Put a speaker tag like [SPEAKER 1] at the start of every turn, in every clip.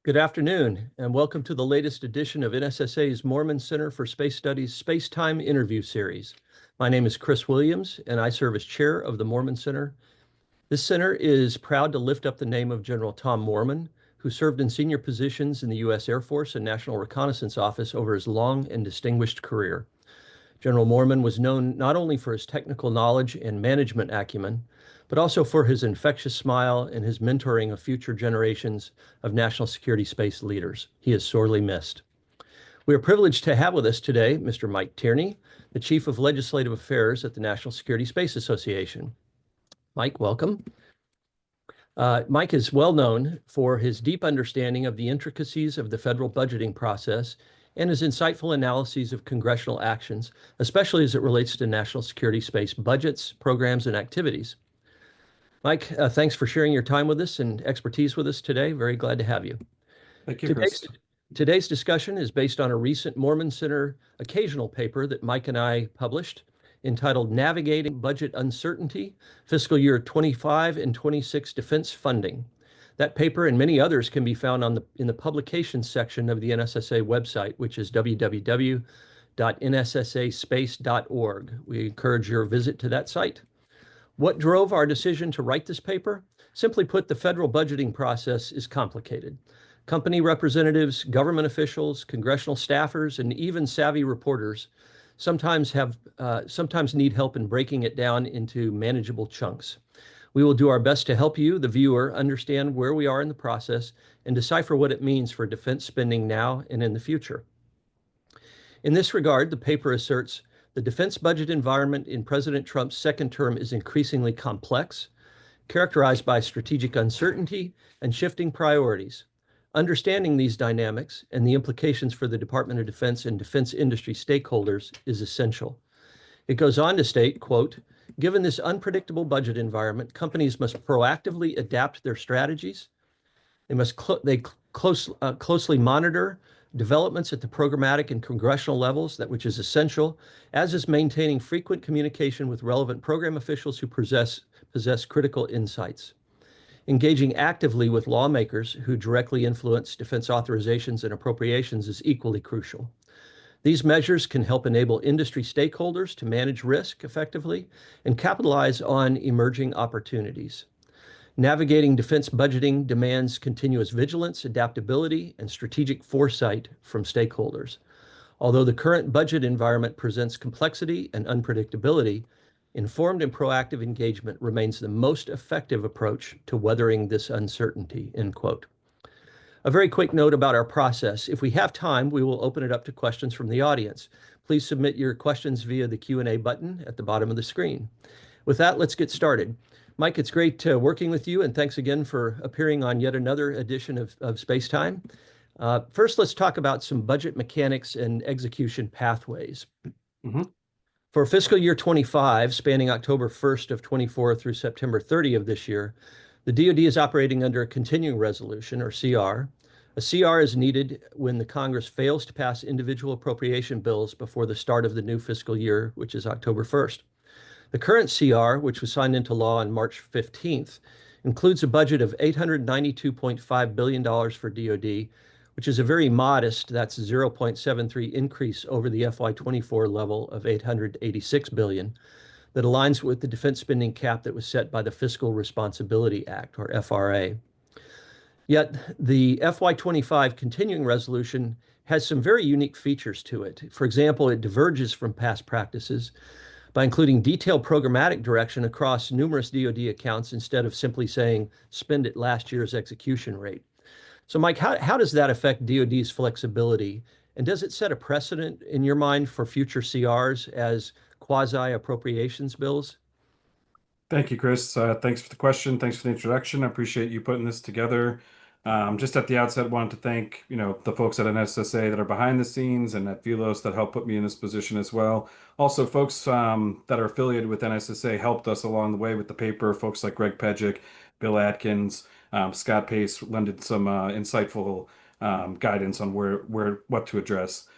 [SPEAKER 1] Good afternoon, and welcome to the latest edition of NSSA's Moorman Center for Space Studies SpaceTime interview series. My name is Chris Williams, and I serve as chair of the Moorman Center. This center is proud to lift up the name of General Tom Moorman, who served in senior positions in the U.S. Air Force and National Reconnaissance Office over his long and distinguished career. General Moorman was known not only for his technical knowledge and management acumen, but also for his infectious smile and his mentoring of future generations of national security space leaders. He is sorely missed. We are privileged to have with us today Mr. Mike Tierney, the Chief of Legislative Affairs at the National Security Space Association. Mike, welcome. Mike is well known for his deep understanding of the intricacies of the federal budgeting process and his insightful analyses of congressional actions, especially as it relates to national security space budgets, programs, and activities. Mike, thanks for sharing your time with us and expertise with us today. Very glad to have you.
[SPEAKER 2] Thank you, Chris.
[SPEAKER 1] Today's discussion is based on a recent Moorman Center occasional paper that Mike and I published entitled Navigating Budget Uncertainty, Fiscal Year 25 and 26 Defense Funding. That paper and many others can be found in the publications section of the NSSA website, which is www.nssaspace.org. We encourage your visit to that site. What drove our decision to write this paper? Simply put, the federal budgeting process is complicated. Company representatives, government officials, congressional staffers, and even savvy reporters sometimes need help in breaking it down into manageable chunks. We will do our best to help you, the viewer, understand where we are in the process and decipher what it means for defense spending now and in the future. In this regard, the paper asserts the defense budget environment in President Trump's second term is increasingly complex, characterized by strategic uncertainty and shifting priorities. Understanding these dynamics and the implications for the Department of Defense and defense industry stakeholders is essential. It goes on to state, quote, given this unpredictable budget environment, companies must proactively adapt their strategies. They must closely monitor developments at the programmatic and congressional levels, which is essential, as is maintaining frequent communication with relevant program officials who possess critical insights. Engaging actively with lawmakers who directly influence defense authorizations and appropriations is equally crucial. These measures can help enable industry stakeholders to manage risk effectively and capitalize on emerging opportunities. Navigating defense budgeting demands continuous vigilance, adaptability, and strategic foresight from stakeholders. Although the current budget environment presents complexity and unpredictability, informed and proactive engagement remains the most effective approach to weathering this uncertainty, end quote. A very quick note about our process. If we have time, we will open it up to questions from the audience. Please submit your questions via the Q&A button at the bottom of the screen. With that, let's get started. Mike, it's great working with you, and thanks again for appearing on yet another edition of SpaceTime. First, let's talk about some budget mechanics and execution pathways. For fiscal year 25, spanning October 1st of 24 through September 30 of this year, the DoD is operating under a continuing resolution, or CR. A CR is needed when the Congress fails to pass individual appropriation bills before the start of the new fiscal year, which is October 1st. The current CR, which was signed into law on March 15th, includes a budget of $892.5 billion for DoD, which is a very modest, that's 0.73 increase over the FY24 level of $886 billion, that aligns with the defense spending cap that was set by the Fiscal Responsibility Act, or FRA. Yet the FY25 continuing resolution has some very unique features to it. For example, it diverges from past practices by including detailed programmatic direction across numerous DoD accounts instead of simply saying, spend at last year's execution rate. So Mike, how does that affect DoD's flexibility? And does it set a precedent in your mind for future CRs as quasi-appropriations bills?
[SPEAKER 2] Thank you, Chris. Thanks for the question. Thanks for the introduction. I appreciate you putting this together. Just at the outset, wanted to thank the folks at NSSA that are behind the scenes and at Velos that helped put me in this position as well. Also, folks that are affiliated with NSSA helped us along the way with the paper. Folks like Greg Pejic, Bill Atkins, Scott Pace lended some insightful guidance on what to address.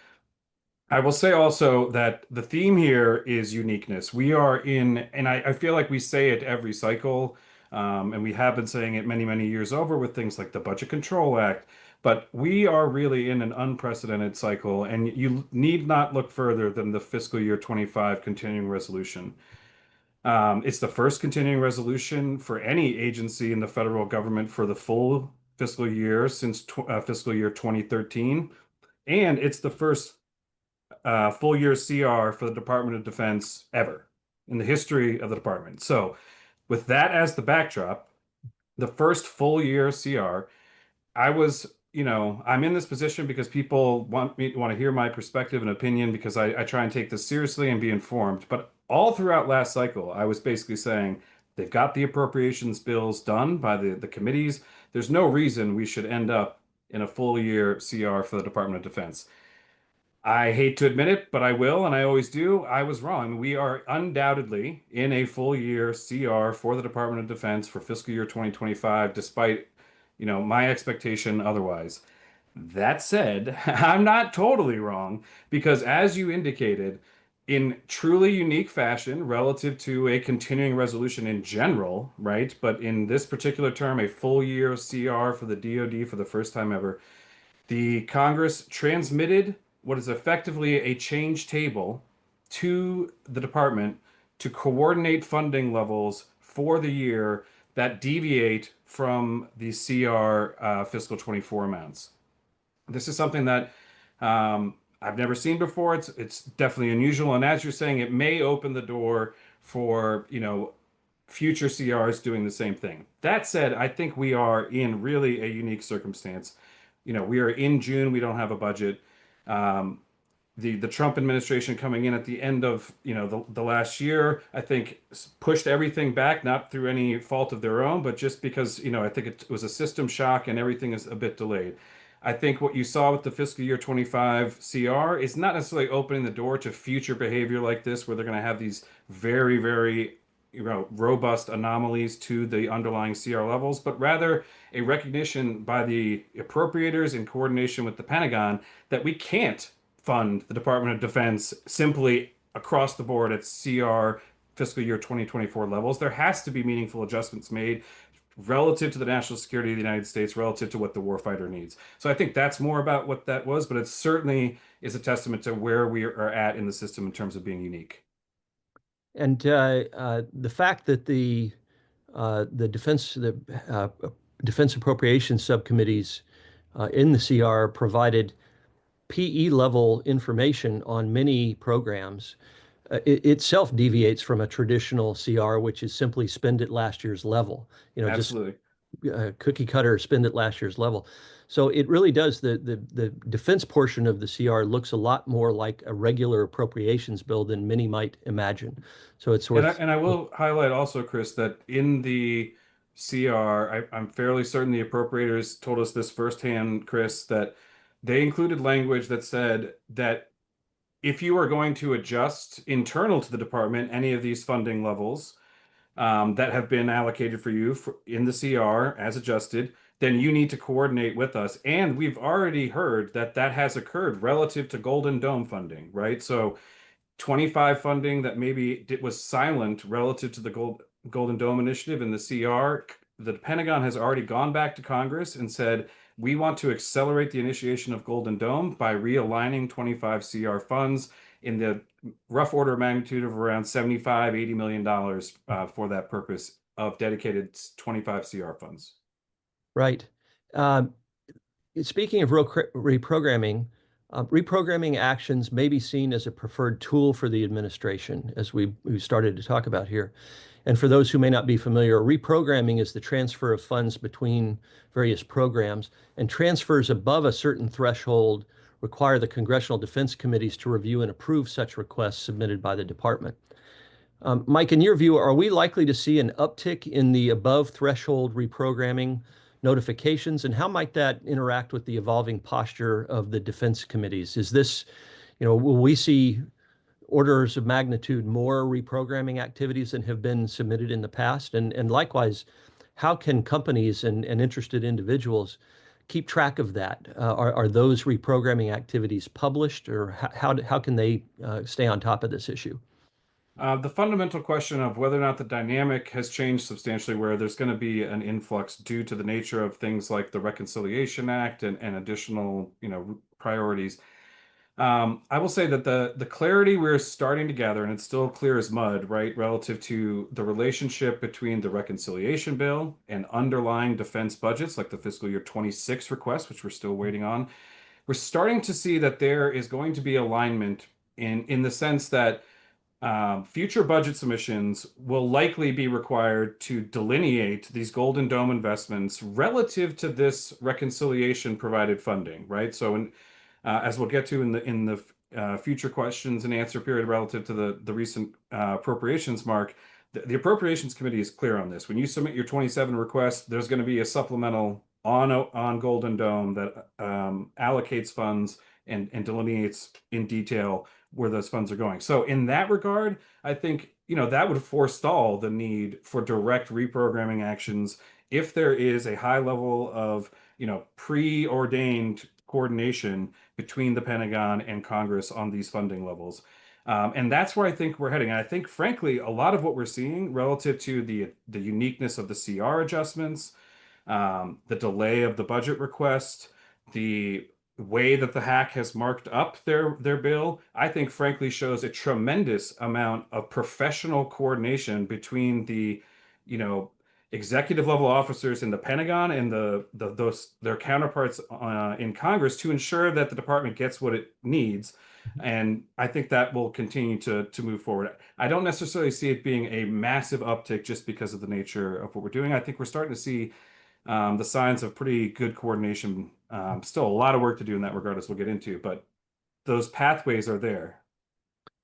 [SPEAKER 2] I will say also that the theme here is uniqueness. We are in, and I feel like we say it every cycle, and we have been saying it many, many years over with things like the Budget Control Act, But we are really in an unprecedented cycle, and you need not look further than the fiscal year 25 continuing resolution. It's the first continuing resolution for any agency in the federal government for the full fiscal year since fiscal year 2013. And it's the first full year CR for the Department of Defense ever in the history of the department. So, with that as the backdrop, the first full year CR, I was, I'm in this position because people want to hear my perspective and opinion because I try and take this seriously and be informed. But all throughout last cycle, I was basically saying they've got the appropriations bills done by the committees. There's no reason we should end up in a full year CR for the Department of Defense. I hate to admit it, but I will, and I always do. I was wrong. We are undoubtedly in a full year CR for the Department of Defense for fiscal year 2025, despite, my expectation otherwise. That said, I'm not totally wrong because as you indicated, in truly unique fashion relative to a continuing resolution in general, right? But in this particular term, a full year CR for the DoD for the first time ever, the Congress transmitted what is effectively a change table to the department to coordinate funding levels for the year that deviate from the CR fiscal 24 amounts. This is something that I've never seen before. It's definitely unusual, and as you're saying, it may open the door for future CRs doing the same thing. That said, I think we are in really a unique circumstance. We are in June, we don't have a budget. Um, the Trump administration coming in at the end of the last year, I think pushed everything back, not through any fault of their own, but just because I think it was a system shock and everything is a bit delayed. I think what you saw with the fiscal year 25 CR is not necessarily opening the door to future behavior like this, where they're going to have these very, very robust anomalies to the underlying CR levels, but rather a recognition by the appropriators in coordination with the Pentagon that we can't fund the Department of Defense simply across the board at CR fiscal year 2024 levels. There has to be meaningful adjustments made relative to the national security of the United States, relative to what the warfighter needs. So I think that's more about what that was, but it certainly is a testament to where we are at in the system in terms of being unique.
[SPEAKER 1] And the fact that the defense appropriations subcommittees in the CR provided PE level information on many programs it itself deviates from a traditional CR, which is simply spend at last year's level. Just
[SPEAKER 2] Absolutely.
[SPEAKER 1] cookie cutter spend at last year's level. So it really does. The defense portion of the CR looks a lot more like a regular appropriations bill than many might imagine. So it's
[SPEAKER 2] And I,
[SPEAKER 1] worth.
[SPEAKER 2] and I will highlight also, Chris, that in the CR, I'm fairly certain the appropriators told us this firsthand, Chris, that they included language that said that if you are going to adjust internal to the department any of these funding levels that have been allocated for you in the CR as adjusted, then you need to coordinate with us. And we've already heard that that has occurred relative to Golden Dome funding, right? So 25 funding that maybe it was silent relative to the Golden Dome initiative in the CR. The Pentagon has already gone back to Congress and said, we want to accelerate the initiation of Golden Dome by realigning 25 CR funds in the rough order of magnitude of around 75, $80 million for that purpose of dedicated 25 CR funds.
[SPEAKER 1] Right. Um, Speaking of reprogramming actions may be seen as a preferred tool for the administration, as we started to talk about here. And for those who may not be familiar, reprogramming is the transfer of funds between various programs, and transfers above a certain threshold require the congressional defense committees to review and approve such requests submitted by the department. Mike, in your view, are we likely to see an uptick in the above threshold reprogramming notifications, and how might that interact with the evolving posture of the defense committees? Is this, will we see orders of magnitude more reprogramming activities than have been submitted in the past? And likewise, how can companies and interested individuals keep track of that? Are those reprogramming activities published, or how can they stay on top of this issue?
[SPEAKER 2] The fundamental question of whether or not the dynamic has changed substantially, where there's going to be an influx due to the nature of things like the Reconciliation Act and additional, priorities. I will say that the clarity we're starting to gather, and it's still clear as mud, right, relative to the relationship between the reconciliation bill and underlying defense budgets, like the fiscal year 26 request, which we're still waiting on. We're starting to see that there is going to be alignment in the sense that future budget submissions will likely be required to delineate these Golden Dome investments relative to this reconciliation provided funding, right? So, as we'll get to in the future questions and answer period relative to the recent appropriations, Mark, the Appropriations Committee is clear on this. When you submit your 27 request, there's going to be a supplemental on Golden Dome that allocates funds and delineates in detail where those funds are going. So in that regard, I think, that would forestall the need for direct reprogramming actions if there is a high level of, preordained coordination between the Pentagon and Congress on these funding levels. And that's where I think we're heading. And I think, frankly, a lot of what we're seeing relative to the uniqueness of the CR adjustments, the delay of the budget request, the way that the hack has marked up their bill, I think frankly shows a tremendous amount of professional coordination between the, executive level officers in the Pentagon and those their counterparts in Congress to ensure that the department gets what it needs. And I think that will continue to move forward. I don't necessarily see it being a massive uptick just because of the nature of what we're doing. I think we're starting to see the signs of pretty good coordination. Still a lot of work to do in that regard, as we'll get into, but those pathways are there.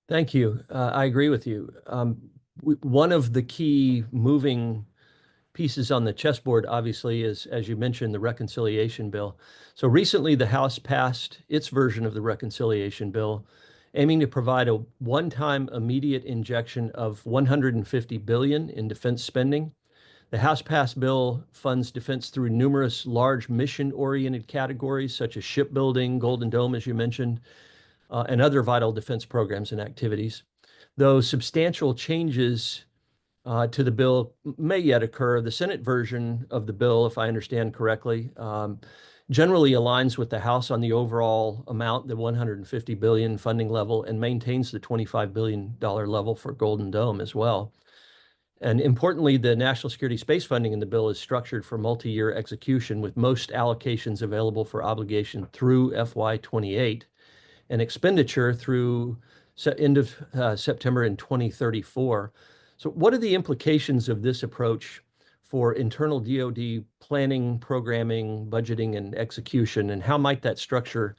[SPEAKER 1] Thank you. I agree with you. One of the key moving pieces on the chessboard, obviously, is, as you mentioned, the reconciliation bill. So recently, the House passed its version of the reconciliation bill, aiming to provide a one-time immediate injection of 150 billion in defense spending. The House passed bill funds defense through numerous large mission-oriented categories, such as shipbuilding, Golden Dome, as you mentioned, and other vital defense programs and activities. Though substantial changes to the bill may yet occur, the Senate version of the bill, if I understand correctly, generally aligns with the House on the overall amount, the 150 billion funding level, and maintains the $25 billion level for Golden Dome as well. And importantly, the national security space funding in the bill is structured for multi-year execution, with most allocations available for obligation through FY28 and expenditure through end of September in 2034. So what are the implications of this approach for internal DoD planning, programming, budgeting, and execution? And how might that structure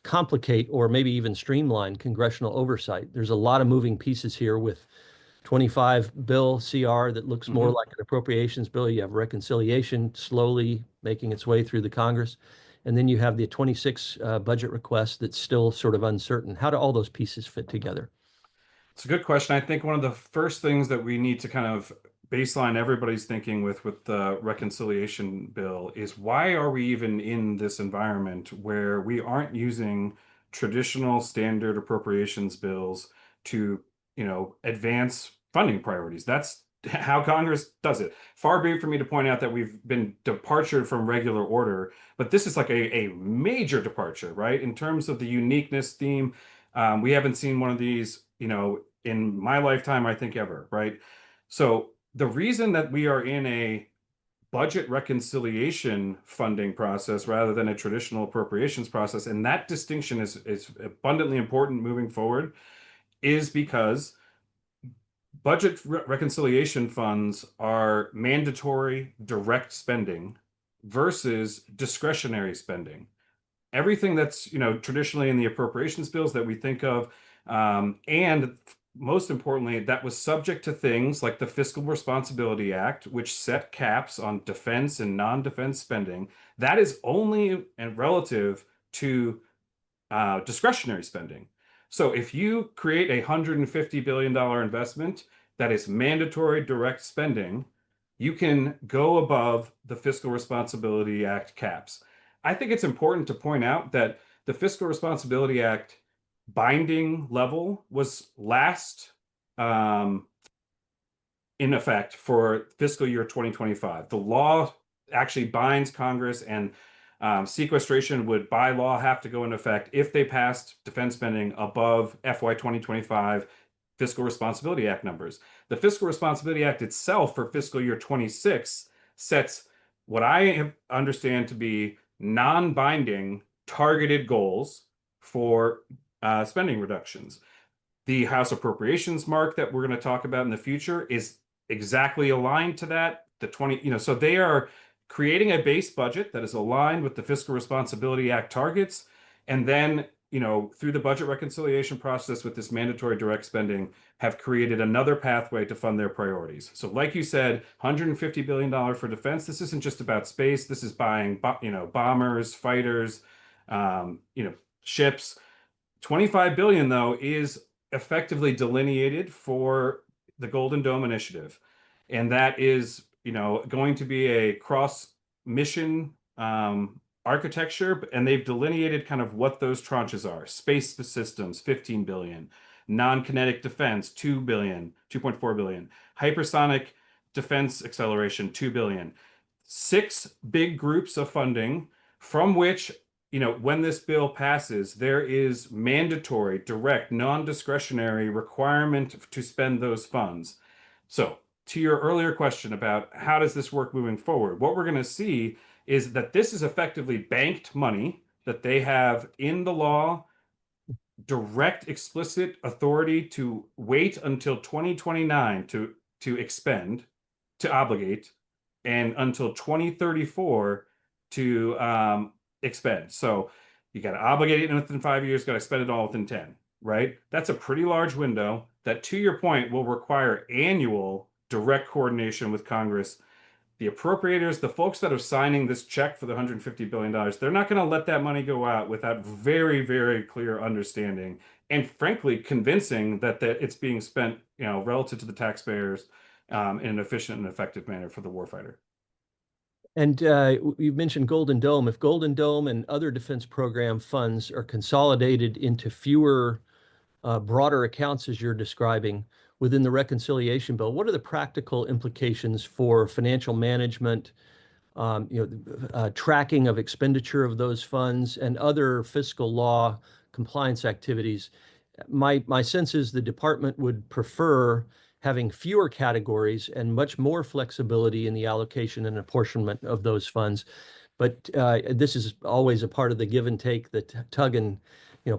[SPEAKER 1] complicate or maybe even streamline congressional oversight? There's a lot of moving pieces here with 25 bill CR that looks more like an appropriations bill. You have reconciliation slowly making its way through the Congress. And then you have the 26 budget request that's still sort of uncertain. How do all those pieces fit together?
[SPEAKER 2] It's a good question. I think one of the first things that we need to kind of baseline everybody's thinking with the reconciliation bill is, why are we even in this environment where we aren't using traditional standard appropriations bills to, advance funding priorities? That's how Congress does it. Far be it for me to point out that we've been departure from regular order, but this is like a major departure, right? In terms of the uniqueness theme, we haven't seen one of these, in my lifetime, I think ever, right? So the reason that we are in a budget reconciliation funding process rather than a traditional appropriations process, and that distinction is abundantly important moving forward, is because reconciliation funds are mandatory direct spending versus discretionary spending. Everything that's, traditionally in the appropriations bills that we think of, and most importantly, that was subject to things like the Fiscal Responsibility Act, which set caps on defense and non-defense spending. That is only and relative to discretionary spending. So if you create a $150 billion investment that is mandatory direct spending, you can go above the Fiscal Responsibility Act caps. I think it's important to point out that the Fiscal Responsibility Act binding level was last um, in effect for fiscal year 2025. The law actually binds Congress, and sequestration would, by law, have to go into effect if they passed defense spending above FY 2025 Fiscal Responsibility Act numbers. The Fiscal Responsibility Act itself for fiscal year 26 sets what I understand to be non-binding targeted goals for spending reductions. The House Appropriations mark that we're going to talk about in the future is exactly aligned to that. The 20, so they are creating a base budget that is aligned with the Fiscal Responsibility Act targets. And then, through the budget reconciliation process with this mandatory direct spending, have created another pathway to fund their priorities. So, like you said, $150 billion for defense. This isn't just about space. This is buying, bombers, fighters, ships. 25 billion though is effectively delineated for the Golden Dome initiative. And that is, going to be a cross mission architecture, and they've delineated kind of what those tranches are. Space systems, 15 billion. Non-kinetic defense, 2 billion, 2.4 billion. Hypersonic defense acceleration, 2 billion. 6 big groups of funding from which when this bill passes, there is mandatory, direct, non-discretionary requirement to spend those funds. So, to your earlier question about how does this work moving forward, what we're going to see is that this is effectively banked money that they have in the law, direct, explicit authority to wait until 2029 to expend, to obligate, and until 2034 to expend. So you got to obligate it within 5 years, got to spend it all within 10, right? That's a pretty large window that, to your point, will require annual direct coordination with Congress. The appropriators, the folks that are signing this check for the $150 billion, they're not going to let that money go out without very, very clear understanding and, frankly, convincing that it's being spent, relative to the taxpayers, in an efficient and effective manner for the warfighter.
[SPEAKER 1] And you mentioned Golden Dome. If Golden Dome and other defense program funds are consolidated into fewer, broader accounts, as you're describing, within the reconciliation bill, what are the practical implications for financial management, tracking of expenditure of those funds, and other fiscal law compliance activities? My sense is the department would prefer having fewer categories and much more flexibility in the allocation and apportionment of those funds. But this is always a part of the give and take, the tug and,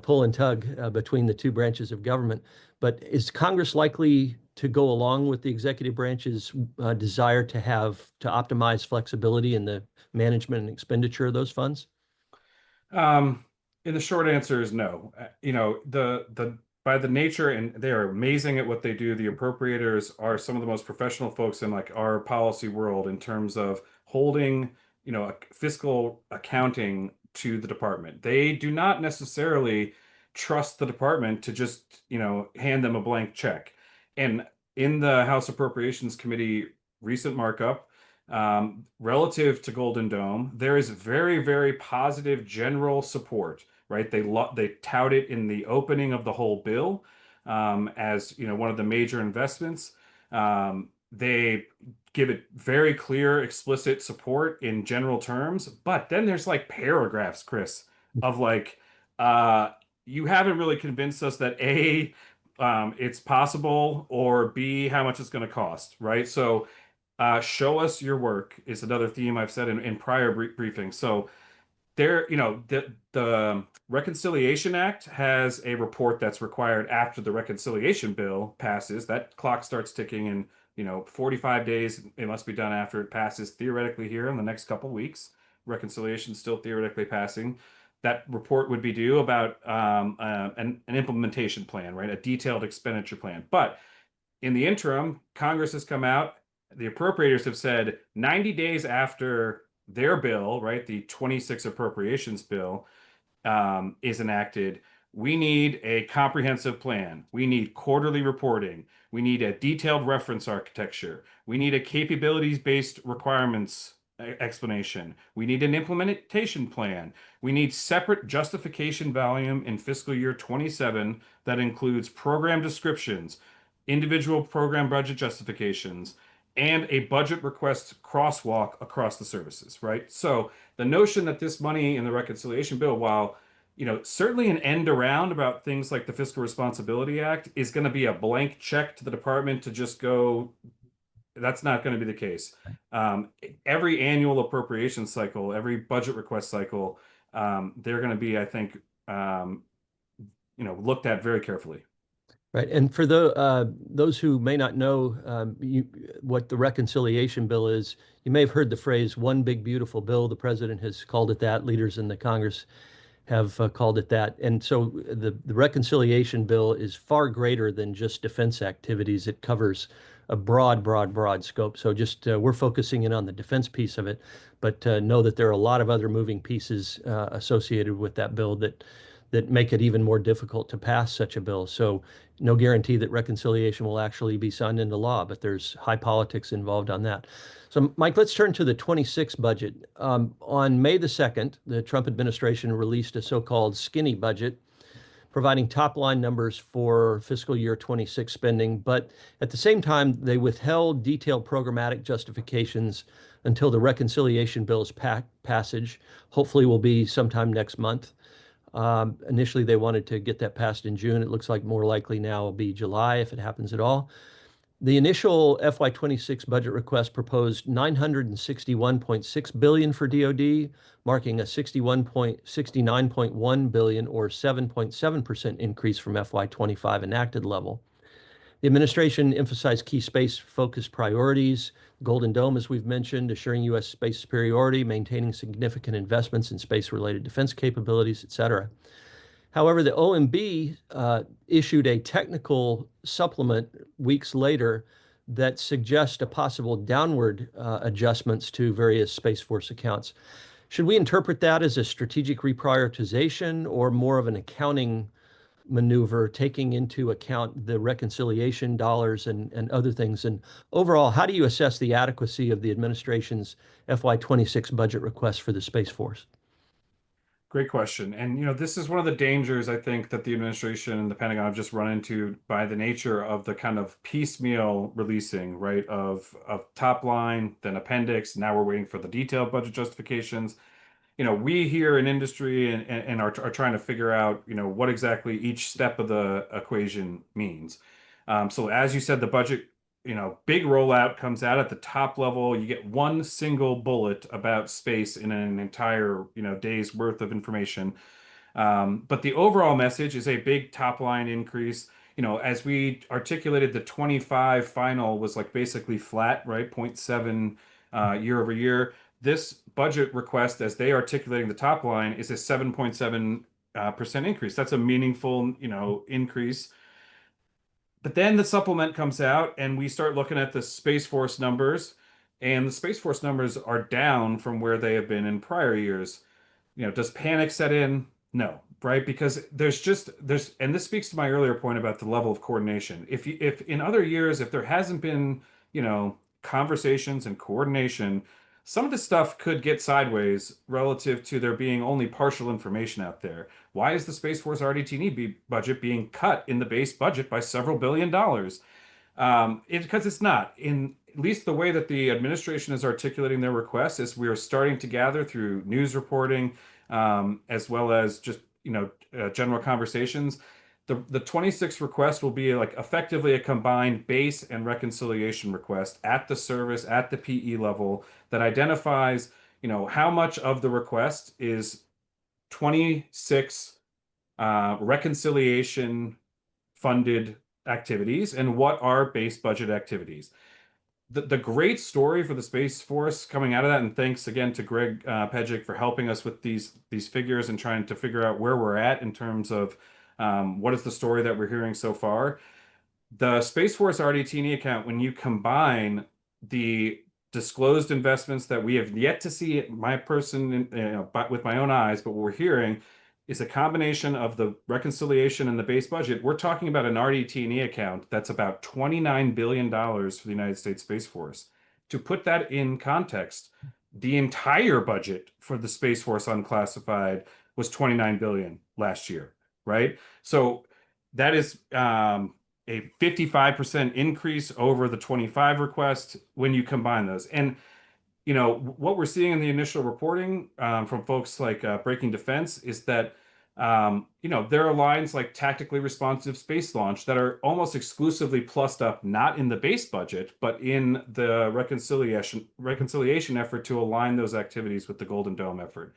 [SPEAKER 1] pull and tug between the two branches of government. But is Congress likely to go along with the executive branch's desire to optimize flexibility in the management and expenditure of those funds?
[SPEAKER 2] And the short answer is no. The by the nature, and they are amazing at what they do. The appropriators are some of the most professional folks in like our policy world in terms of holding, fiscal accounting to the department. They do not necessarily trust the department to just, hand them a blank check. And in the House Appropriations Committee recent markup, relative to Golden Dome, there is very, very positive general support, right? They tout it in the opening of the whole bill, as one of the major investments. They give it very clear, explicit support in general terms, but then there's like paragraphs, Chris, of like, you haven't really convinced us that A, it's possible, or B, how much it's going to cost, right? So show us your work is another theme I've said in prior briefings. So there, the Reconciliation Act has a report that's required after the reconciliation bill passes. That clock starts ticking in, 45 days. It must be done after it passes, theoretically here in the next couple weeks. Reconciliation still theoretically passing. That report would be due about an implementation plan, right? A detailed expenditure plan. But in the interim, Congress has come out. The appropriators have said 90 days after their bill, right, the 26 appropriations bill, is enacted, we need a comprehensive plan. We need quarterly reporting. We need a detailed reference architecture. We need a capabilities-based requirements explanation. We need an implementation plan. We need separate justification volume in fiscal year 27 that includes program descriptions, individual program budget justifications, and a budget request crosswalk across the services, right? So the notion that this money in the reconciliation bill, while certainly an end around about things like the Fiscal Responsibility Act, is going to be a blank check to the department to just go. That's not going to be the case. Um, every annual appropriation cycle, every budget request cycle, they're going to be, I think, um, looked at very carefully.
[SPEAKER 1] Right. And for those who may not know what the reconciliation bill is, you may have heard the phrase one big beautiful bill. The president has called it that. Leaders in the Congress have called it that. And so the reconciliation bill is far greater than just defense activities. It covers a broad scope. So just we're focusing in on the defense piece of it, but know that there are a lot of other moving pieces associated with that bill that make it even more difficult to pass such a bill. So no guarantee that reconciliation will actually be signed into law, but there's high politics involved on that. So, Mike, let's turn to the 26 budget. On May the 2nd, the Trump administration released a so-called skinny budget, providing top-line numbers for fiscal year 26 spending. But at the same time, they withheld detailed programmatic justifications until the reconciliation bill's passage, hopefully will be sometime next month. Initially, they wanted to get that passed in June. It looks like more likely now will be July if it happens at all. The initial FY26 budget request proposed 961.6 billion for DoD, marking a 69.1 billion or 7.7% increase from FY25 enacted level. The administration emphasized key space-focused priorities, Golden Dome, as we've mentioned, assuring U.S. space superiority, maintaining significant investments in space-related defense capabilities, et cetera. However, the OMB issued a technical supplement weeks later that suggests a possible downward adjustments to various Space Force accounts. Should we interpret that as a strategic reprioritization or more of an accounting maneuver, taking into account the reconciliation dollars and other things? And overall, how do you assess the adequacy of the administration's FY26 budget request for the Space Force?
[SPEAKER 2] Great question. And this is one of the dangers I think that the administration and the Pentagon have just run into by the nature of the kind of piecemeal releasing, right, of top line, then appendix. Now we're waiting for the detailed budget justifications. We here in industry and are trying to figure out, what exactly each step of the equation means. So as you said, the budget, big rollout comes out at the top level. You get one single bullet about space in an entire, day's worth of information. But the overall message is a big top line increase. As we articulated, the 25 final was like basically flat, right? 0.7 year over year. This budget request, as they articulating the top line, is a 7.7% increase. That's a meaningful, increase. But then the supplement comes out, and we start looking at the Space Force numbers, and the Space Force numbers are down from where they have been in prior years. Does panic set in? No, right? Because and this speaks to my earlier point about the level of coordination. If in other years, if there hasn't been, conversations and coordination, some of this stuff could get sideways relative to there being only partial information out there. Why is the Space Force RDT&E budget being cut in the base budget by several $billions? Because it's not. In at least the way that the administration is articulating their requests is we are starting to gather through news reporting, as well as just general conversations. The 26 request will be like effectively a combined base and reconciliation request at the service at the PE level that identifies how much of the request is 26 reconciliation funded activities and what are base budget activities. The great story for the Space Force coming out of that, and thanks again to Greg Pejic for helping us with these figures and trying to figure out where we're at in terms of what is the story that we're hearing so far. The Space Force RDT&E account, when you combine the disclosed investments that we have yet to see my person with my own eyes, but what we're hearing is a combination of the reconciliation and the base budget. We're talking about an RDT&E account that's about $29 billion for the United States Space Force. To put that in context, the entire budget for the Space Force unclassified was $29 billion last year, right? So that is a 55% increase over the 25 request when you combine those. And what we're seeing in the initial reporting from folks like Breaking Defense is that there are lines like tactically responsive space launch that are almost exclusively plussed up, not in the base budget, but in the reconciliation effort to align those activities with the Golden Dome effort.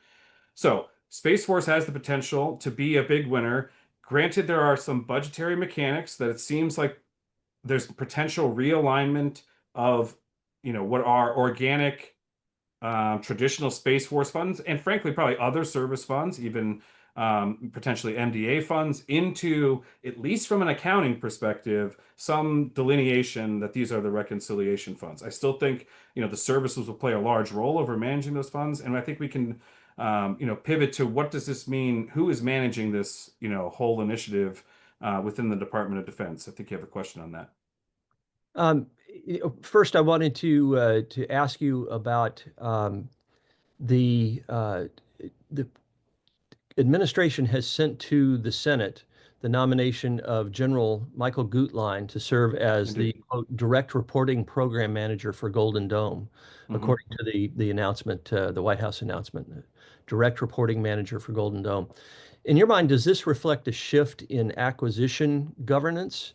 [SPEAKER 2] So Space Force has the potential to be a big winner. Granted, there are some budgetary mechanics that it seems like there's potential realignment of, what are organic traditional Space Force funds, and frankly, probably other service funds, even potentially MDA funds, into, at least from an accounting perspective, some delineation that these are the reconciliation funds. I still think, the services will play a large role over managing those funds, and I think we can, pivot to what does this mean? Who is managing this, whole initiative within the Department of Defense? I think you have a question on that.
[SPEAKER 1] First, I wanted to ask you about the administration has sent to the Senate the nomination of General Michael Gutlein to serve as the
[SPEAKER 2] Indeed.
[SPEAKER 1] quote, direct reporting program manager for Golden Dome,
[SPEAKER 2] Hmm.
[SPEAKER 1] according to the announcement, the White House announcement. Direct reporting manager for Golden Dome. In your mind, does this reflect a shift in acquisition governance?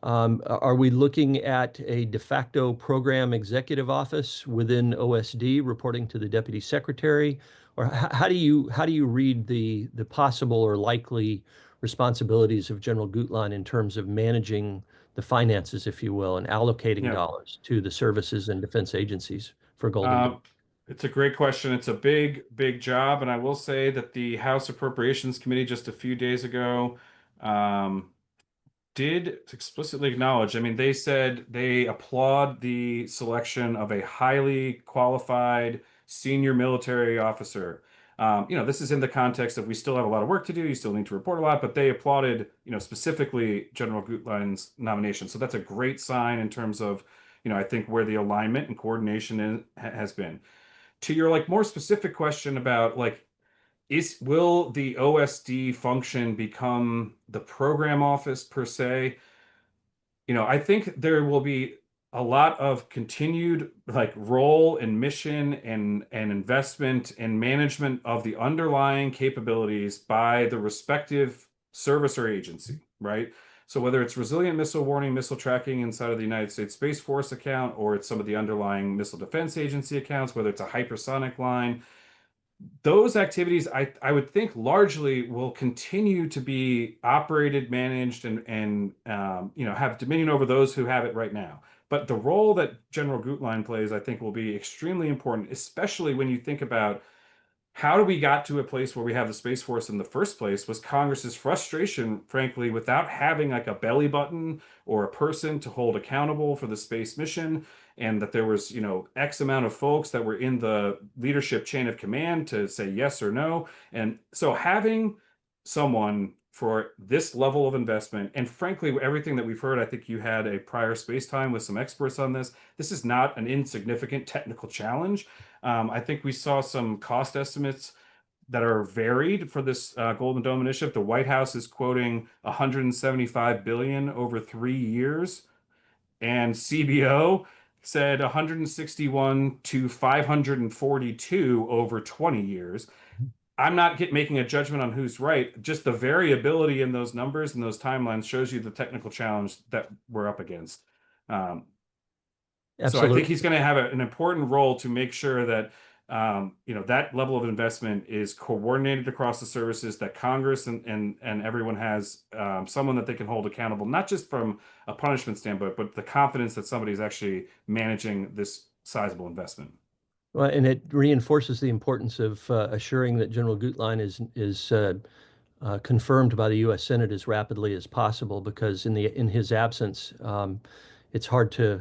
[SPEAKER 1] Are we looking at a de facto program executive office within OSD reporting to the deputy secretary? Or how do you read the possible or likely responsibilities of General Gutlein in terms of managing the finances, if you will, and allocating
[SPEAKER 2] Yeah.
[SPEAKER 1] dollars to the services and defense agencies for Golden Dome?
[SPEAKER 2] Um, it's a great question. It's a big, big job, and I will say that the House Appropriations Committee just a few days ago um, did explicitly acknowledge. I mean, they said they applaud the selection of a highly qualified senior military officer. This is in the context of we still have a lot of work to do. You still need to report a lot, but they applauded, specifically General Gutlein's nomination. So that's a great sign in terms of, I think where the alignment and coordination has been. To your like more specific question about like will the OSD function become the program office per se? I think there will be a lot of continued like role and mission and investment and management of the underlying capabilities by the respective service or agency, right? So whether it's resilient missile warning, missile tracking inside of the United States Space Force account, or it's some of the underlying Missile Defense Agency accounts, whether it's a hypersonic line, those activities I would think largely will continue to be operated, managed, and have dominion over those who have it right now. But the role that General Gutlein plays, I think, will be extremely important, especially when you think about how we got to a place where we have the Space Force in the first place was Congress's frustration, frankly, without having like a belly button or a person to hold accountable for the space mission, and that there was, X amount of folks that were in the leadership chain of command to say yes or no. And so having someone for this level of investment, and frankly, everything that we've heard, I think you had a prior SpaceTime with some experts on this. This is not an insignificant technical challenge. I think we saw some cost estimates that are varied for this Golden Dome initiative. The White House is quoting 175 billion over 3 years, and CBO said 161 to 542 over 20 years. I'm not making a judgment on who's right. Just the variability in those numbers and those timelines shows you the technical challenge that we're up against. Um, so I think
[SPEAKER 1] Absolutely.
[SPEAKER 2] he's going to have an important role to make sure that that level of investment is coordinated across the services, that Congress and everyone has someone that they can hold accountable, not just from a punishment standpoint, but the confidence that somebody's actually managing this sizable investment.
[SPEAKER 1] Well, and it reinforces the importance of assuring that General Gutlein is confirmed by the U.S. Senate as rapidly as possible, because in his absence, it's hard to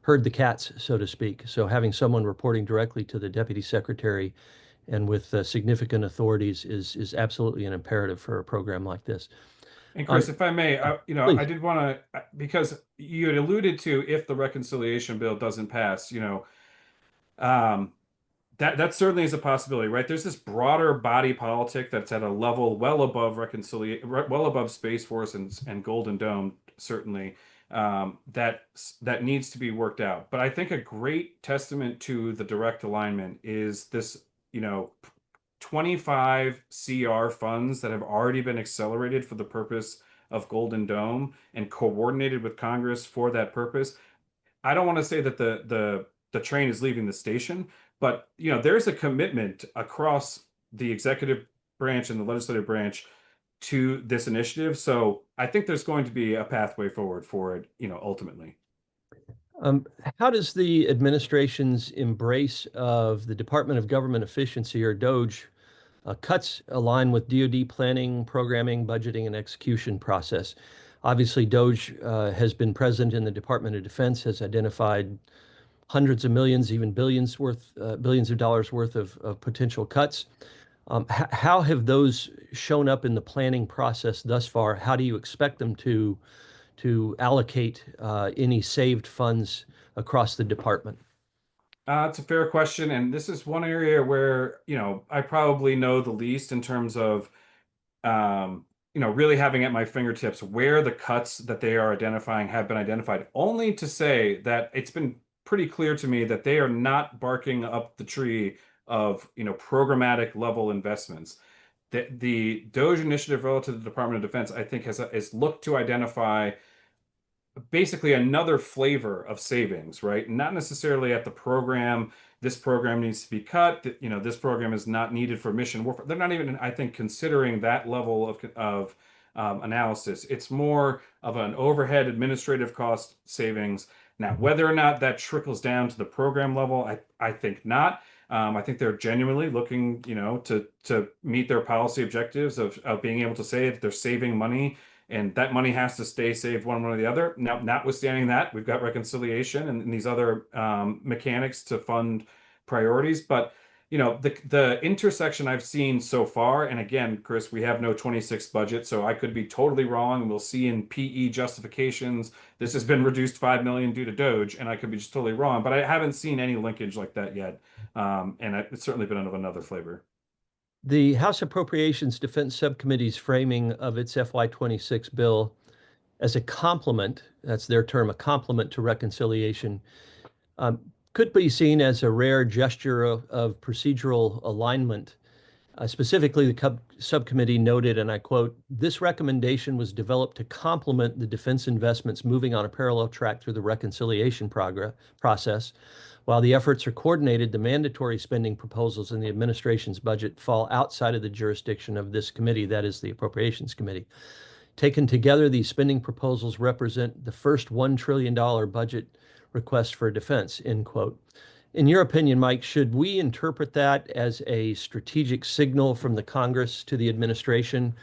[SPEAKER 1] herd the cats, so to speak. So having someone reporting directly to the deputy secretary and with significant authorities is absolutely an imperative for a program like this.
[SPEAKER 2] And
[SPEAKER 1] Um,
[SPEAKER 2] Chris, if I may, I
[SPEAKER 1] Please.
[SPEAKER 2] did want to, because you had alluded to if the reconciliation bill doesn't pass, um, That certainly is a possibility, right? There's this broader body politic that's at a level well above reconciliation, well above Space Force and Golden Dome, certainly, that needs to be worked out. But I think a great testament to the direct alignment is this, you know, 25 CR funds that have already been accelerated for the purpose of Golden Dome and coordinated with Congress for that purpose. I don't want to say that the train is leaving the station, but there's a commitment across the executive branch and the legislative branch to this initiative. So I think there's going to be a pathway forward for it, ultimately.
[SPEAKER 1] Um, how does the administration's embrace of the Department of Government Efficiency, or DOGE, cuts align with DoD planning, programming, budgeting, and execution process? Obviously, DOGE has been present in the Department of Defense, has identified hundreds of millions, even billions of dollars worth of potential cuts. How have those shown up in the planning process thus far? How do you expect them to allocate any saved funds across the department?
[SPEAKER 2] It's a fair question, and this is one area where, I probably know the least in terms of really having at my fingertips where the cuts that they are identifying have been identified, only to say that it's been pretty clear to me that they are not barking up the tree of, programmatic level investments. The DOGE initiative relative to the Department of Defense, I think, has looked to identify basically another flavor of savings, right? Not necessarily at the program. This program needs to be cut. This program is not needed for mission warfare. They're not even, I think, considering that level of analysis. It's more of an overhead administrative cost savings. Now, whether or not that trickles down to the program level, I think not. I think they're genuinely looking, to meet their policy objectives of being able to say that they're saving money and that money has to stay saved one way or the other. Now, notwithstanding that, we've got reconciliation and these other mechanics to fund priorities. But the intersection I've seen so far, and again, Chris, we have no 26 budget, so I could be totally wrong, and we'll see in PE justifications this has been reduced 5 million due to DOGE, and I could be just totally wrong. But I haven't seen any linkage like that yet, and it's certainly been of another flavor.
[SPEAKER 1] The House Appropriations Defense Subcommittee's framing of its FY26 bill as a complement, that's their term, a complement to reconciliation, um, could be seen as a rare gesture of procedural alignment. Specifically, the subcommittee noted, and I quote, "This recommendation was developed to complement the defense investments moving on a parallel track through the reconciliation process. While the efforts are coordinated, the mandatory spending proposals in the administration's budget fall outside of the jurisdiction of this committee, that is the Appropriations Committee. Taken together, these spending proposals represent the first $1 trillion budget request for defense," end quote. In your opinion, Mike, should we interpret that as a strategic signal from the Congress to the administration,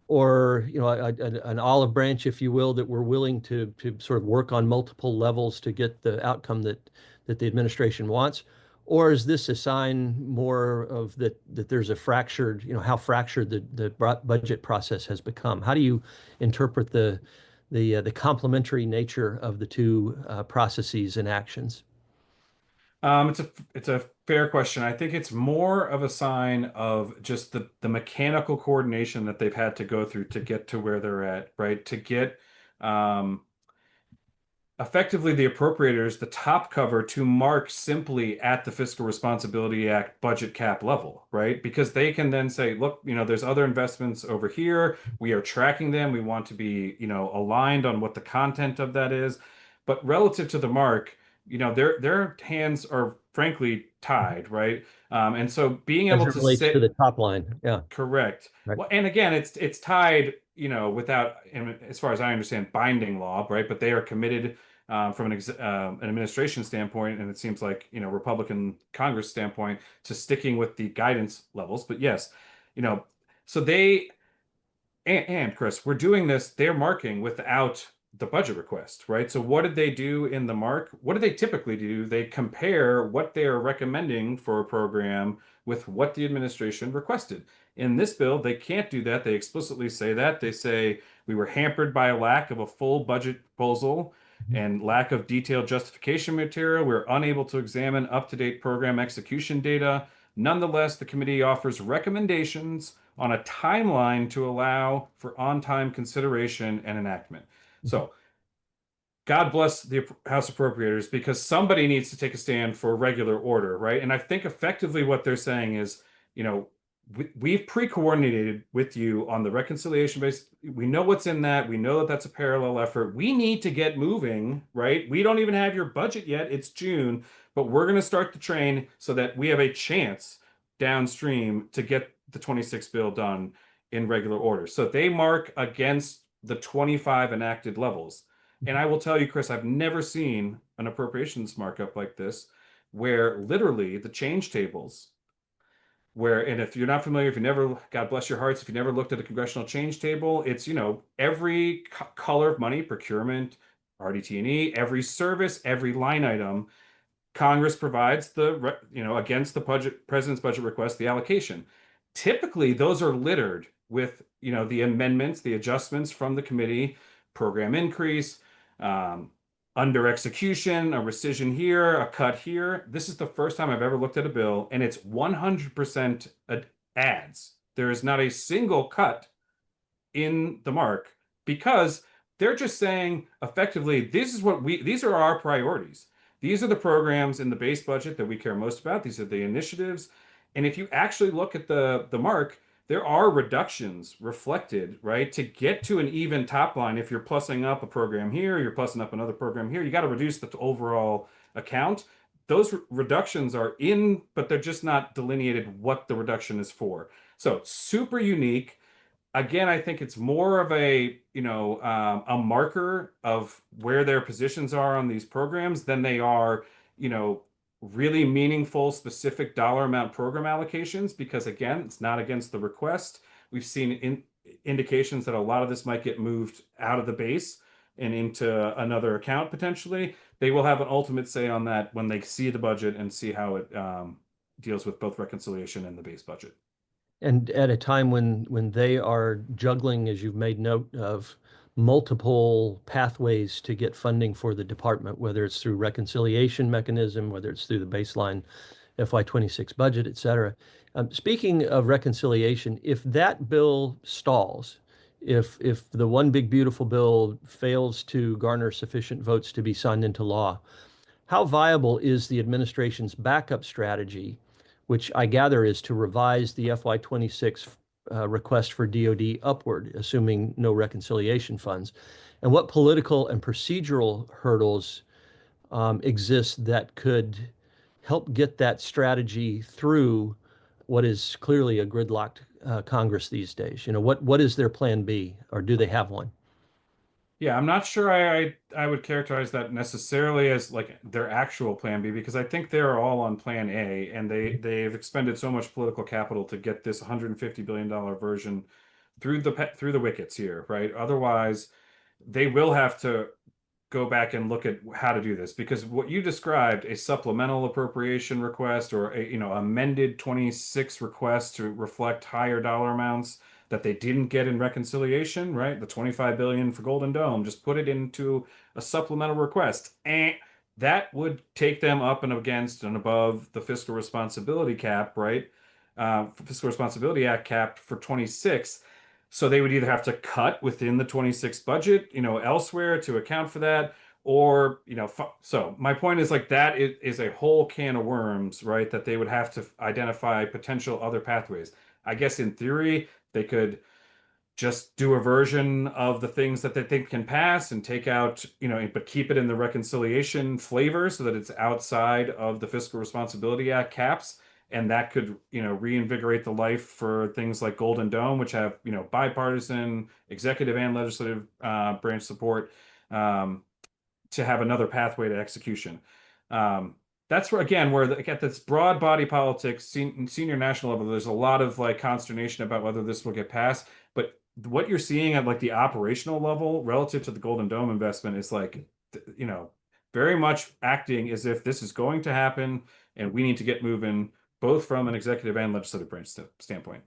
[SPEAKER 1] or an olive branch, if you will, that we're willing to sort of work on multiple levels to get the outcome that the administration wants? Or is this a sign more of that there's a fractured, how fractured the budget process has become? How do you interpret the complementary nature of the two processes and actions?
[SPEAKER 2] It's a fair question. I think it's more of a sign of just the mechanical coordination that they've had to go through to get to where they're at, right? To get um, effectively the appropriators the top cover to mark simply at the Fiscal Responsibility Act budget cap level, right? Because they can then say, look, there's other investments over here. We are tracking them. We want to be, aligned on what the content of that is. But relative to the mark, their hands are frankly tied, right? And so being
[SPEAKER 1] As
[SPEAKER 2] able
[SPEAKER 1] it
[SPEAKER 2] to
[SPEAKER 1] relates to
[SPEAKER 2] sit
[SPEAKER 1] the top line. Yeah.
[SPEAKER 2] correct.
[SPEAKER 1] Right.
[SPEAKER 2] Well, and again, it's tied, without, as far as I understand, binding law, right? But they are committed from an administration standpoint, and it seems like, Republican Congress standpoint, to sticking with the guidance levels. But yes, you know, so they and Chris, we're doing this. They're marking without the budget request, right? So what did they do in the mark? What do they typically do? They compare what they are recommending for a program with what the administration requested. In this bill, they can't do that. They explicitly say that. They say we were hampered by a lack of a full budget proposal. and lack of detailed justification material, we're unable to examine up-to-date program execution data. Nonetheless, the committee offers recommendations on a timeline to allow for on-time consideration and enactment. So God bless the House Appropriators, because somebody needs to take a stand for regular order, right? And I think effectively what they're saying is, you know, we've pre-coordinated with you on the reconciliation base. We know what's in that. We know that that's a parallel effort. We need to get moving, right? We don't even have your budget yet. It's June, but we're going to start the train so that we have a chance downstream to get the 26 bill done in regular order. So they mark against the 25 enacted levels. And I will tell you, Chris, I've never seen an appropriations markup like this, where literally the change tables, and if you're not familiar, if you never, God bless your hearts, if you never looked at a congressional change table, it's, every color of money, procurement, RDT&E, every service, every line item, Congress provides against the president's budget request, the allocation. Typically, those are littered with, the amendments, the adjustments from the committee, program increase, um, under execution, a rescission here, a cut here. This is the first time I've ever looked at a bill, and it's 100% adds. There is not a single cut in the mark, because they're just saying effectively, these are our priorities. These are the programs in the base budget that we care most about. These are the initiatives. And if you actually look at the mark, there are reductions reflected, right? To get to an even top line, if you're plussing up a program here, you're plussing up another program here, you got to reduce the overall account. Those reductions are in, but they're just not delineated what the reduction is for. So super unique. Again, I think it's more of a marker of where their positions are on these programs than they are, really meaningful, specific dollar amount program allocations, because again, it's not against the request. We've seen indications that a lot of this might get moved out of the base and into another account potentially. They will have an ultimate say on that when they see the budget and see how it deals with both reconciliation and the base budget.
[SPEAKER 1] And at a time when they are juggling, as you've made note of, multiple pathways to get funding for the department, whether it's through reconciliation mechanism, whether it's through the baseline FY26 budget, et cetera. Speaking of reconciliation, if that bill stalls, if the one big beautiful bill fails to garner sufficient votes to be signed into law, how viable is the administration's backup strategy, which I gather is to revise the FY26 request for DoD upward, assuming no reconciliation funds? And what political and procedural hurdles exist that could help get that strategy through what is clearly a gridlocked Congress these days? What is their plan B, or do they have one?
[SPEAKER 2] Yeah, I'm not sure I would characterize that necessarily as like their actual plan B, because I think they're all on plan A, and they've expended so much political capital to get this $150 billion version through the wickets here, right? Otherwise, they will have to go back and look at how to do this, because what you described, a supplemental appropriation request or a amended 26 request to reflect higher dollar amounts that they didn't get in reconciliation, right? The 25 billion for Golden Dome, just put it into a supplemental request. That would take them up and against and above the fiscal responsibility cap, right? Fiscal Responsibility Act capped for 26. So they would either have to cut within the 26 budget, elsewhere to account for that, or, so my point is like that is a whole can of worms, right? That they would have to identify potential other pathways. I guess in theory, they could just do a version of the things that they think can pass and take out, but keep it in the reconciliation flavor so that it's outside of the Fiscal Responsibility Act caps. And that could, reinvigorate the life for things like Golden Dome, which have, bipartisan executive and legislative branch support, to have another pathway to execution. That's where, again, where at this broad body politics, senior national level, there's a lot of like consternation about whether this will get passed. But what you're seeing at like the operational level relative to the Golden Dome investment is like, very much acting as if this is going to happen and we need to get moving, both from an executive and legislative branch standpoint.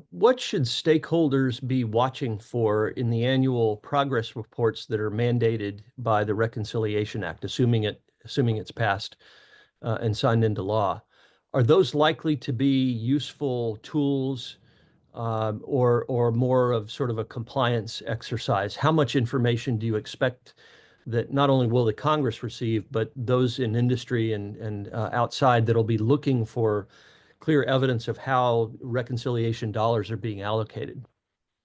[SPEAKER 1] What should stakeholders be watching for in the annual progress reports that are mandated by the Reconciliation Act, assuming it's passed and signed into law? Are those likely to be useful tools or more of sort of a compliance exercise? How much information do you expect that not only will the Congress receive, but those in industry and outside that'll be looking for clear evidence of how reconciliation dollars are being allocated?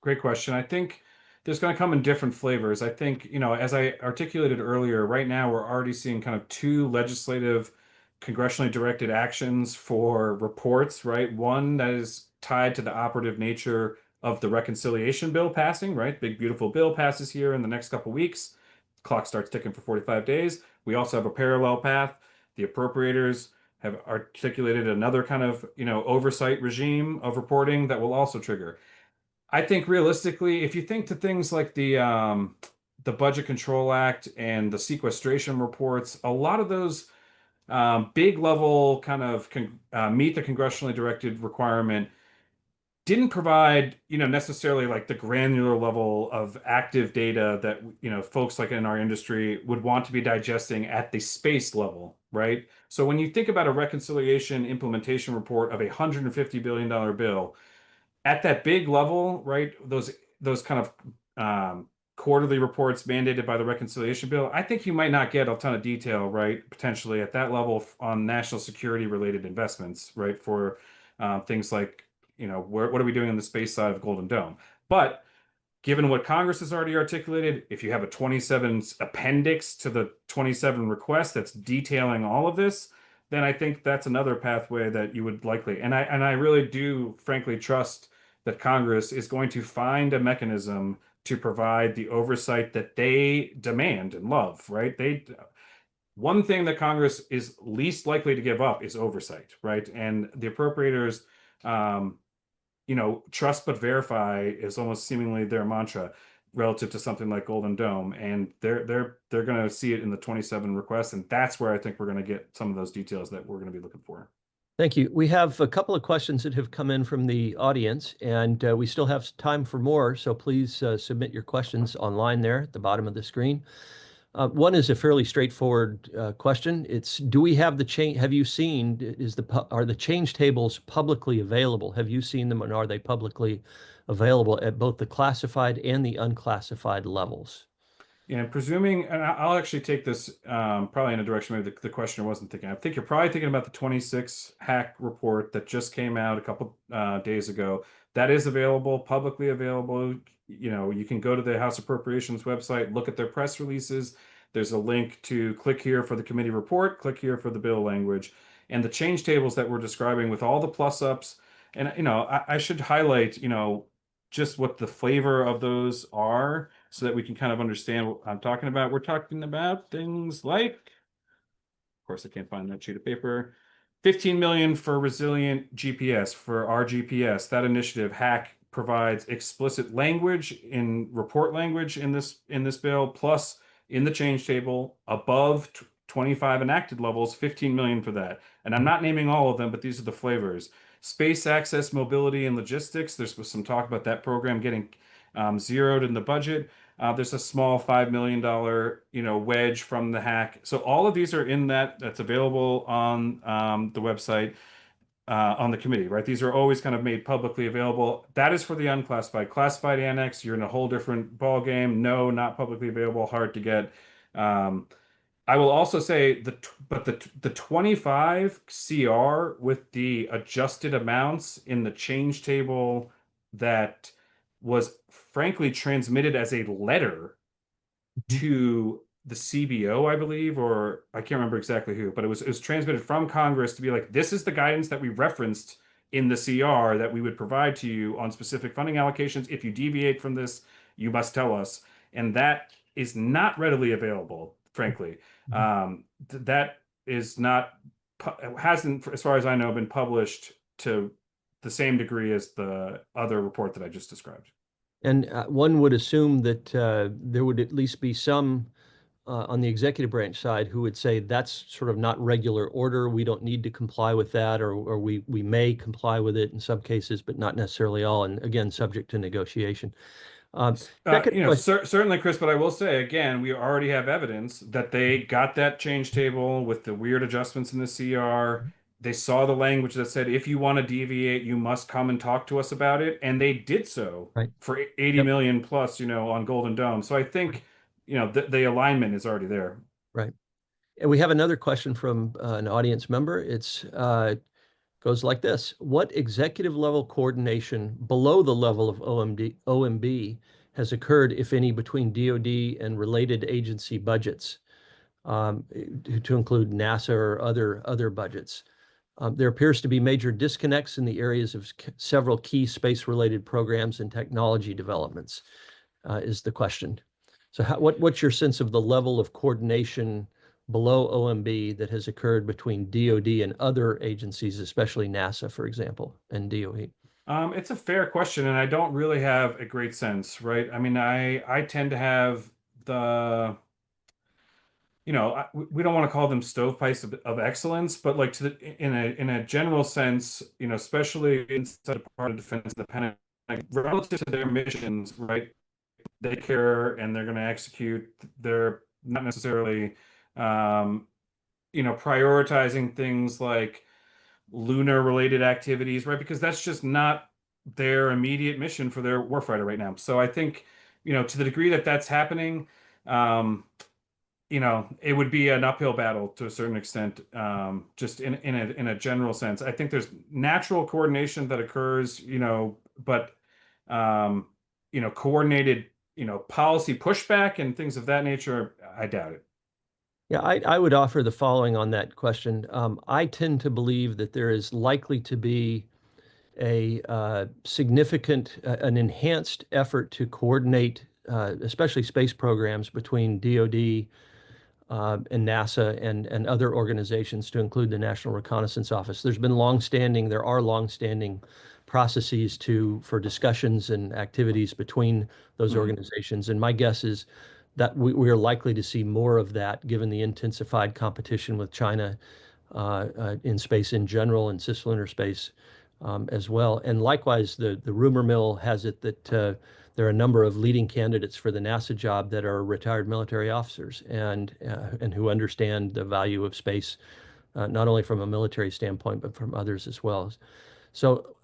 [SPEAKER 2] Great question. I think there's going to come in different flavors. I think, as I articulated earlier, right now we're already seeing kind of two legislative, congressionally directed actions for reports, right? One that is tied to the operative nature of the reconciliation bill passing, right? Big, beautiful bill passes here in the next couple weeks. Clock starts ticking for 45 days. We also have a parallel path. The appropriators have articulated another kind of, oversight regime of reporting that will also trigger. I think realistically, if you think to things like the Budget Control Act and the sequestration reports, a lot of those big level kind of meet the congressionally directed requirement didn't provide, necessarily like the granular level of active data that, folks like in our industry would want to be digesting at the space level, right? So when you think about a reconciliation implementation report of $150 billion bill, at that big level, right? Those kind of quarterly reports mandated by the reconciliation bill, I think you might not get a ton of detail, right? Potentially at that level on national security related investments, right? For things like, what are we doing on the space side of Golden Dome? But given what Congress has already articulated, if you have a 27 appendix to the 27 request that's detailing all of this, then I think that's another pathway that you would likely, and I really do frankly trust that Congress is going to find a mechanism to provide the oversight that they demand and love, right? One thing that Congress is least likely to give up is oversight, right? And the appropriators, um, trust but verify is almost seemingly their mantra relative to something like Golden Dome, and they're going to see it in the 27 requests, and that's where I think we're going to get some of those details that we're going to be looking for.
[SPEAKER 1] Thank you. We have a couple of questions that have come in from the audience, and we still have time for more. So please submit your questions online there at the bottom of the screen. One is a fairly straightforward question. It's, do we have the change? Have you seen, are the change tables publicly available? Have you seen them, and are they publicly available at both the classified and the unclassified levels?
[SPEAKER 2] Yeah, presuming, and I'll actually take this probably in a direction maybe the questioner wasn't thinking. I think you're probably thinking about the 26 hack report that just came out a couple days ago. That is available, publicly available. You can go to the House Appropriations website, look at their press releases. There's a link to click here for the committee report, click here for the bill language, and the change tables that we're describing with all the plus ups. And I should highlight, just what the flavor of those are so that we can kind of understand what I'm talking about. We're talking about things like, of course, I can't find that sheet of paper. 15 million for resilient GPS, for our GPS. That initiative, hack, provides explicit language in report language in this bill, plus in the change table above 25 enacted levels, 15 million for that. And I'm not naming all of them, but these are the flavors. Space access, mobility, and logistics. There's some talk about that program getting zeroed in the budget. There's a small $5 million, wedge from the hack. So all of these are in that's available on the website, on the committee, right? These are always kind of made publicly available. That is for the unclassified. Classified annex, you're in a whole different ball game. No, not publicly available, hard to get. I will also say the 25 CR with the adjusted amounts in the change table that was frankly transmitted as a letter to the CBO, I believe, or I can't remember exactly who, but it was transmitted from Congress to be like, this is the guidance that we referenced in the CR that we would provide to you on specific funding allocations. If you deviate from this, you must tell us. And that is not readily available, frankly. That is not, hasn't, as far as I know, been published to the same degree as the other report that I just described.
[SPEAKER 1] And one would assume that there would at least be some on the executive branch side who would say that's sort of not regular order. We don't need to comply with that, or we may comply with it in some cases, but not necessarily all. And again, subject to negotiation. Um, Second question.
[SPEAKER 2] Certainly, Chris, but I will say again, we already have evidence that they got that change table with the weird adjustments in the CR. They saw the language that said, if you want to deviate, you must come and talk to us about it. And they did so
[SPEAKER 1] Right.
[SPEAKER 2] for 80
[SPEAKER 1] Yep.
[SPEAKER 2] million plus, on Golden Dome. So I think, the alignment is already there.
[SPEAKER 1] Right. And we have another question from an audience member. It's goes like this. What executive level coordination below the level of OMB has occurred, if any, between DoD and related agency budgets, to include NASA or other budgets? There appears to be major disconnects in the areas of several key space-related programs and technology developments, is the question. So what's your sense of the level of coordination below OMB that has occurred between DoD and other agencies, especially NASA, for example, and DOE?
[SPEAKER 2] It's a fair question, and I don't really have a great sense, right? I mean, I tend to have the we don't want to call them stovepipes of excellence, but like in a general sense, especially inside the Department of Defense, the Pentagon, like, relative to their missions, right? They care and they're going to execute. They're not necessarily, prioritizing things like lunar related activities, right? Because that's just not their immediate mission for their warfighter right now. So I think, to the degree that that's happening, um, it would be an uphill battle to a certain extent, just in a general sense. I think there's natural coordination that occurs, but um, coordinated, policy pushback and things of that nature, I doubt it.
[SPEAKER 1] Yeah, I would offer the following on that question. I tend to believe that there is likely to be a significant, an enhanced effort to coordinate, especially space programs between DoD and NASA and other organizations, to include the National Reconnaissance Office. There are longstanding processes for discussions and activities between those
[SPEAKER 2] Mhm.
[SPEAKER 1] organizations. And my guess is that we are likely to see more of that given the intensified competition with China in space in general and cislunar space as well. And likewise, the rumor mill has it that there are a number of leading candidates for the NASA job that are retired military officers and who understand the value of space, not only from a military standpoint, but from others as well. So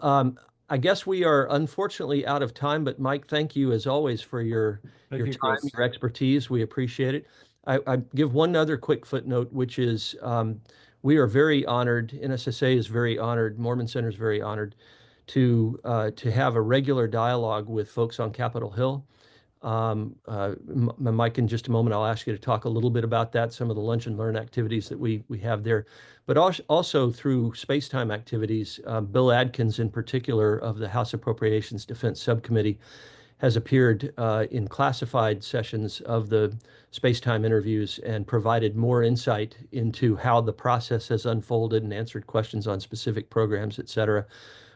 [SPEAKER 1] I guess we are unfortunately out of time, but Mike, thank you as always for
[SPEAKER 2] Thank
[SPEAKER 1] your
[SPEAKER 2] you,
[SPEAKER 1] time,
[SPEAKER 2] Chris.
[SPEAKER 1] your expertise. We appreciate it. I give one other quick footnote, which is we are very honored, NSSA is very honored, Moorman Center is very honored to have a regular dialogue with folks on Capitol Hill. Mike, in just a moment, I'll ask you to talk a little bit about that, some of the lunch and learn activities that we have there, but also through SpaceTime activities. Bill Adkins, in particular, of the House Appropriations Defense Subcommittee, has appeared in classified sessions of the SpaceTime interviews and provided more insight into how the process has unfolded and answered questions on specific programs, et cetera.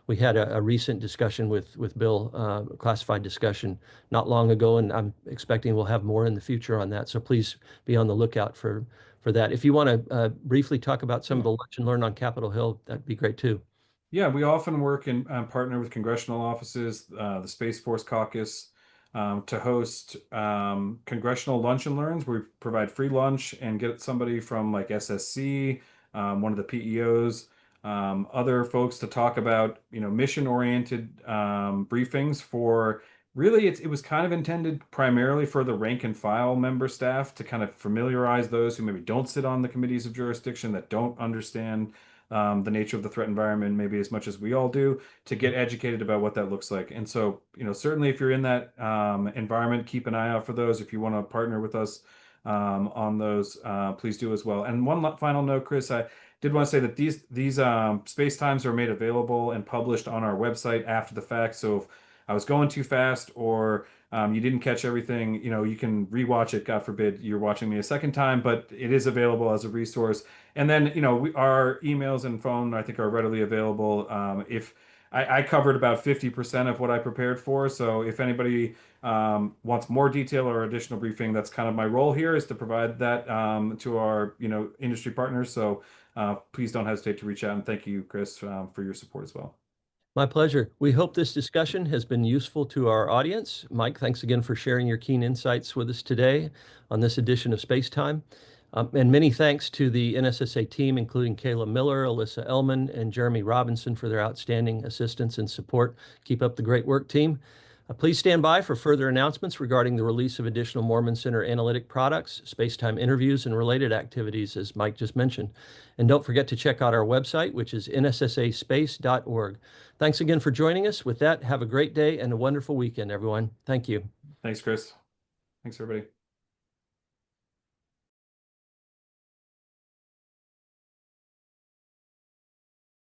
[SPEAKER 1] We had a recent discussion with Bill, classified discussion not long ago, and I'm expecting we'll have more in the future on that. So please be on the lookout for that. If you want to briefly talk about some of
[SPEAKER 2] Yeah.
[SPEAKER 1] the lunch and learn on Capitol Hill, that'd be great too.
[SPEAKER 2] Yeah, we often work and partner with congressional offices, the Space Force Caucus, to host congressional lunch and learns. We provide free lunch and get somebody from like SSC, one of the PEOs, other folks to talk about, mission-oriented briefings for really it was kind of intended primarily for the rank and file member staff to kind of familiarize those who maybe don't sit on the committees of jurisdiction, that don't understand the nature of the threat environment, maybe as much as we all do, to get educated about what that looks like. And so, certainly if you're in that environment, keep an eye out for those. If you want to partner with us on those, please do as well. And one final note, Chris, I did want to say that these space times are made available and published on our website after the fact. So if I was going too fast or you didn't catch everything, you can rewatch it. God forbid you're watching me a second time, but it is available as a resource. And then, our emails and phone, I think, are readily available. If I covered about 50% of what I prepared for. So if anybody wants more detail or additional briefing, that's kind of my role here, is to provide that to our industry partners. So please don't hesitate to reach out, and thank you, Chris, for your support as well.
[SPEAKER 1] My pleasure. We hope this discussion has been useful to our audience. Mike, thanks again for sharing your keen insights with us today on this edition of SpaceTime. And many thanks to the NSSA team, including Kayla Miller, Alyssa Ellman, and Jeremy Robinson for their outstanding assistance and support. Keep up the great work, team. Please stand by for further announcements regarding the release of additional Moorman Center analytic products, SpaceTime interviews, and related activities, as Mike just mentioned. And don't forget to check out our website, which is nssaspace.org. Thanks again for joining us. With that, have a great day and a wonderful weekend, everyone. Thank you.
[SPEAKER 2] Thanks, Chris. Thanks, everybody.